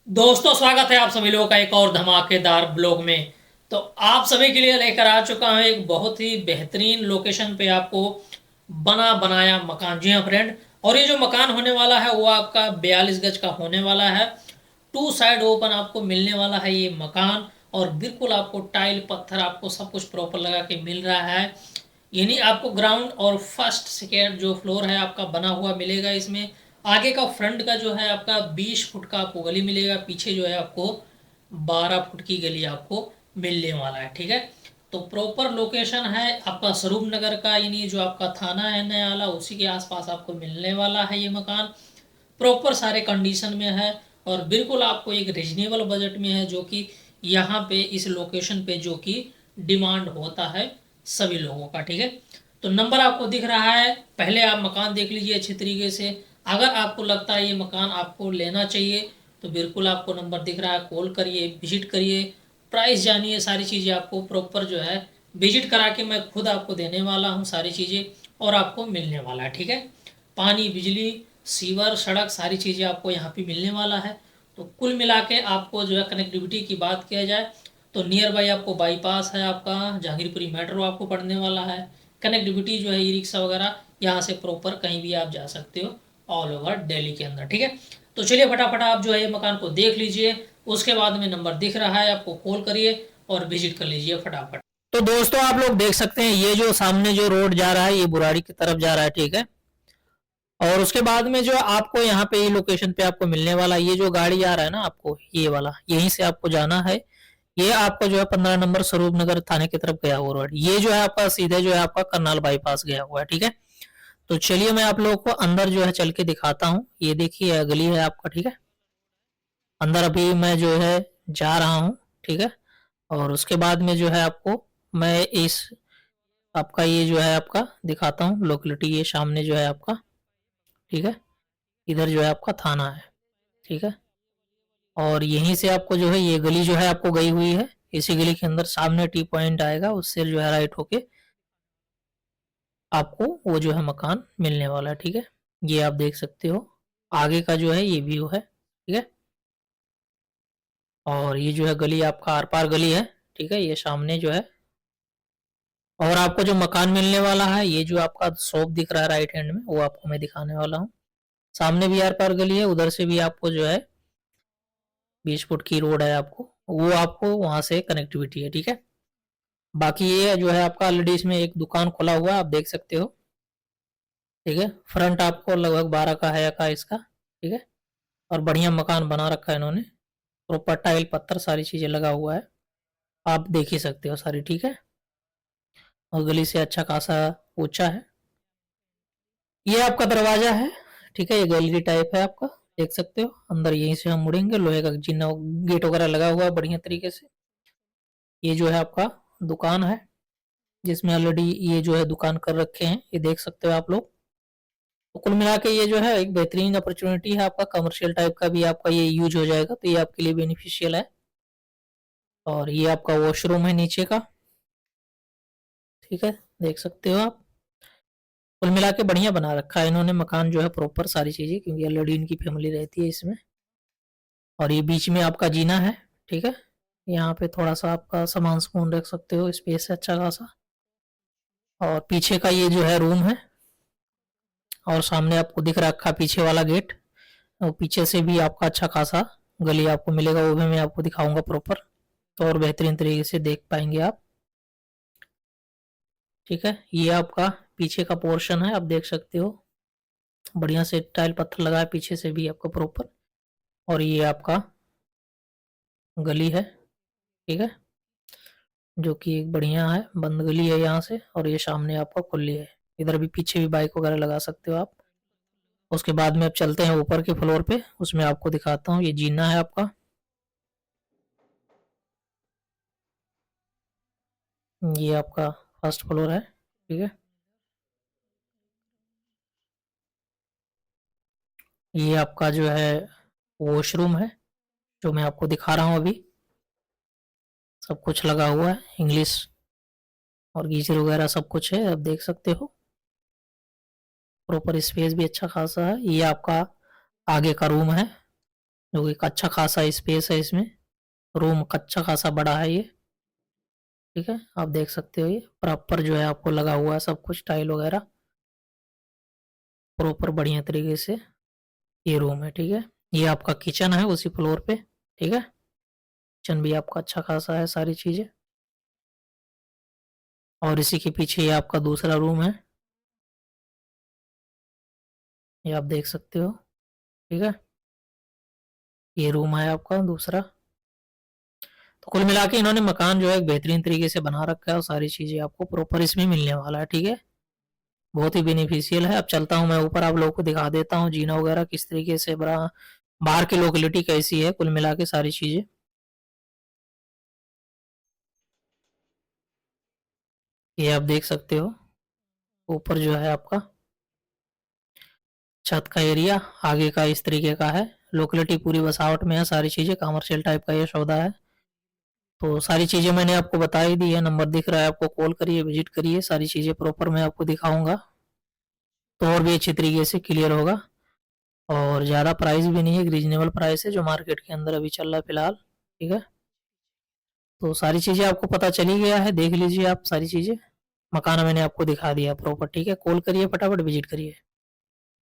दोस्तों, स्वागत है आप सभी लोगों का एक और धमाकेदार ब्लॉग में। तो आप सभी के लिए लेकर आ चुका हूं एक बहुत ही बेहतरीन लोकेशन पे आपको बना बनाया मकान। जी हाँ फ्रेंड, और ये जो मकान होने वाला है वो आपका 42 गज का होने वाला है। टू साइड ओपन आपको मिलने वाला है ये मकान, और बिल्कुल आपको टाइल पत्थर आपको सब कुछ प्रॉपर लगा के मिल रहा है। यानी आपको ग्राउंड और फर्स्ट सेकेंड जो फ्लोर है आपका बना हुआ मिलेगा इसमें। आगे का फ्रंट का जो है आपका 20 फुट का आपको गली मिलेगा, पीछे जो है आपको 12 फुट की गली आपको मिलने वाला है। ठीक है, तो प्रॉपर लोकेशन है आपका स्वरूप नगर का, यानी जो आपका थाना है नयाला उसी के आसपास आपको मिलने वाला है ये मकान। प्रॉपर सारे कंडीशन में है, और बिल्कुल आपको एक रिजनेबल बजट में है, जो कि यहाँ पे इस लोकेशन पे जो कि डिमांड होता है सभी लोगों का। ठीक है, तो नंबर आपको दिख रहा है, पहले आप मकान देख लीजिए अच्छी तरीके से। अगर आपको लगता है ये मकान आपको लेना चाहिए तो बिल्कुल आपको नंबर दिख रहा है, कॉल करिए, विजिट करिए, प्राइस जानिए, सारी चीज़ें आपको प्रॉपर जो है विजिट करा के मैं खुद आपको देने वाला हूँ सारी चीज़ें, और आपको मिलने वाला है। ठीक है, पानी बिजली सीवर सड़क सारी चीज़ें आपको यहाँ पे मिलने वाला है। तो कुल मिला के आपको जो है कनेक्टिविटी की बात किया जाए तो नियर बाई आपको बाईपास है, आपका जहांगीरपुरी मेट्रो आपको पड़ने वाला है। कनेक्टिविटी जो है ई रिक्शा वगैरह यहाँ से प्रॉपर कहीं भी आप जा सकते हो ऑल ओवर दिल्ली के अंदर। ठीक है, तो चलिए फटाफट आप जो है ये मकान को देख लीजिए, उसके बाद में नंबर दिख रहा है आपको कॉल करिए और विजिट कर लीजिए फटाफट। तो दोस्तों, आप लोग देख सकते हैं ये जो सामने जो रोड जा रहा है ये बुराड़ी की तरफ जा रहा है। ठीक है, और उसके बाद में जो आपको यहाँ पे ये लोकेशन पे आपको मिलने वाला ये जो गाड़ी आ रहा है ना, आपको ये वाला यहीं से आपको जाना है। ये आपको जो है 15 नंबर स्वरूप नगर थाने की तरफ गया हुआ रोड, ये जो है आपका सीधे जो है आपका करनाल बाईपास गया हुआ है। ठीक है, तो चलिए मैं आप लोगों को अंदर जो है चल के दिखाता हूँ। ये देखिए गली है आपका। ठीक है, अंदर अभी मैं जो है जा रहा हूँ। ठीक है, और उसके बाद में जो है आपको मैं इस आपका ये जो है आपका दिखाता हूँ लोकेलिटी। ये सामने जो है आपका, ठीक है, इधर जो है आपका थाना है। ठीक है, और यहीं से आपको जो है ये गली जो है आपको गई हुई है, इसी गली के अंदर सामने टी पॉइंट आएगा, उससे जो है राइट होके आपको वो जो है मकान मिलने वाला है। ठीक है, ये आप देख सकते हो आगे का जो है ये व्यू है। ठीक है, और ये जो है गली आपका आर पार गली है। ठीक है, ये सामने जो है, और आपको जो मकान मिलने वाला है ये जो आपका शॉप दिख रहा है राइट हैंड में वो आपको मैं दिखाने वाला हूँ। सामने भी आर पार गली है, उधर से भी आपको जो है 20 फुट की रोड है, आपको वो आपको वहां से कनेक्टिविटी है। ठीक है, बाकी ये जो है आपका ऑलरेडी इसमें एक दुकान खुला हुआ है, आप देख सकते हो। ठीक है, फ्रंट आपको लगभग 12 का है का इसका। ठीक है, और बढ़िया मकान बना रखा है इन्होंने, प्रॉपर टाइल पत्थर सारी चीजें लगा हुआ है, आप देख ही सकते हो सारी। ठीक है, और गली से अच्छा खासा ऊंचा है। ये आपका दरवाजा है। ठीक है, ये गैलरी टाइप है आपका, देख सकते हो। अंदर यहीं से हम मुड़ेंगे, लोहे का जिन्ना गेट वगैरह लगा हुआ है बढ़िया तरीके से। ये जो है आपका दुकान है, जिसमें ऑलरेडी ये जो है दुकान कर रखे हैं, ये देख सकते हो आप लोग। तो कुल मिला के ये जो है एक बेहतरीन अपॉर्चुनिटी है आपका, कमर्शियल टाइप का भी आपका ये यूज हो जाएगा, तो ये आपके लिए बेनिफिशियल है। और ये आपका वॉशरूम है नीचे का। ठीक है, देख सकते हो आप। कुल मिला के बढ़िया बना रखा है इन्होंने मकान जो है प्रॉपर सारी चीजें, क्योंकि ऑलरेडी इनकी फैमिली रहती है इसमें। और ये बीच में आपका जीना है। ठीक है, यहाँ पे थोड़ा सा आपका सामान सुकून रख सकते हो, स्पेस है अच्छा खासा। और पीछे का ये जो है रूम है, और सामने आपको दिख रखा पीछे वाला गेट, और पीछे से भी आपका अच्छा खासा गली आपको मिलेगा, वो भी मैं आपको दिखाऊंगा प्रॉपर, तो और बेहतरीन तरीके से देख पाएंगे आप। ठीक है, ये आपका पीछे का पोर्शन है, आप देख सकते हो बढ़िया से टाइल पत्थर लगा है पीछे से भी आपका प्रॉपर। और ये आपका गली है। ठीक है, जो कि एक बढ़िया है, बंद गली है यहाँ से, और ये सामने आपका खुली है। इधर भी पीछे भी बाइक वगैरह लगा सकते हो आप। उसके बाद में अब चलते हैं ऊपर के फ्लोर पे, उसमें आपको दिखाता हूँ। ये जीना है आपका, ये आपका फर्स्ट फ्लोर है। ठीक है, ये आपका जो है वॉशरूम है, जो मैं आपको दिखा रहा हूँ अभी। सब कुछ लगा हुआ है, इंग्लिश और गीजर वगैरह सब कुछ है, आप देख सकते हो। प्रॉपर स्पेस भी अच्छा खासा है। ये आपका आगे का रूम है, जो एक अच्छा खासा स्पेस है इसमें। रूम अच्छा खासा बड़ा है ये। ठीक है, आप देख सकते हो ये प्रॉपर जो है आपको लगा हुआ है सब कुछ, टाइल वगैरह प्रॉपर बढ़िया तरीके से ये रूम है। ठीक है, ये आपका किचन है उसी फ्लोर पे। ठीक है, किचन भी आपका अच्छा खासा है, सारी चीजें। और इसी के पीछे ये आपका दूसरा रूम है, ये आप देख सकते हो। ठीक है, ये रूम है आपका दूसरा। तो कुल मिला के इन्होंने मकान जो है एक बेहतरीन तरीके से बना रखा है और सारी चीजें आपको प्रॉपर इसमें मिलने वाला है। ठीक है, बहुत ही बेनिफिशियल है। अब चलता हूँ मैं ऊपर, आप लोगों को दिखा देता हूँ जीना वगैरह किस तरीके से बड़ा, बाहर की लोकेलिटी कैसी है, कुल मिला के सारी चीजें। ये आप देख सकते हो, ऊपर जो है आपका छत का एरिया आगे का इस तरीके का है। लोकेलिटी पूरी बसावट में है, सारी चीजें कमर्शियल टाइप का ये सौदा है। तो सारी चीजें मैंने आपको बता ही दी है, नंबर दिख रहा है आपको, कॉल करिए, विजिट करिए, सारी चीजें प्रॉपर मैं आपको दिखाऊंगा तो और भी अच्छी तरीके से क्लियर होगा। और ज़्यादा प्राइस भी नहीं है, एक रीजनेबल प्राइस है जो मार्केट के अंदर अभी चल रहा है फिलहाल। ठीक है, तो सारी चीज़ें आपको पता चली गया है, देख लीजिए आप सारी चीज़ें। मकान मैंने आपको दिखा दिया प्रॉपर। ठीक है, कॉल करिए, फटाफट विजिट करिए।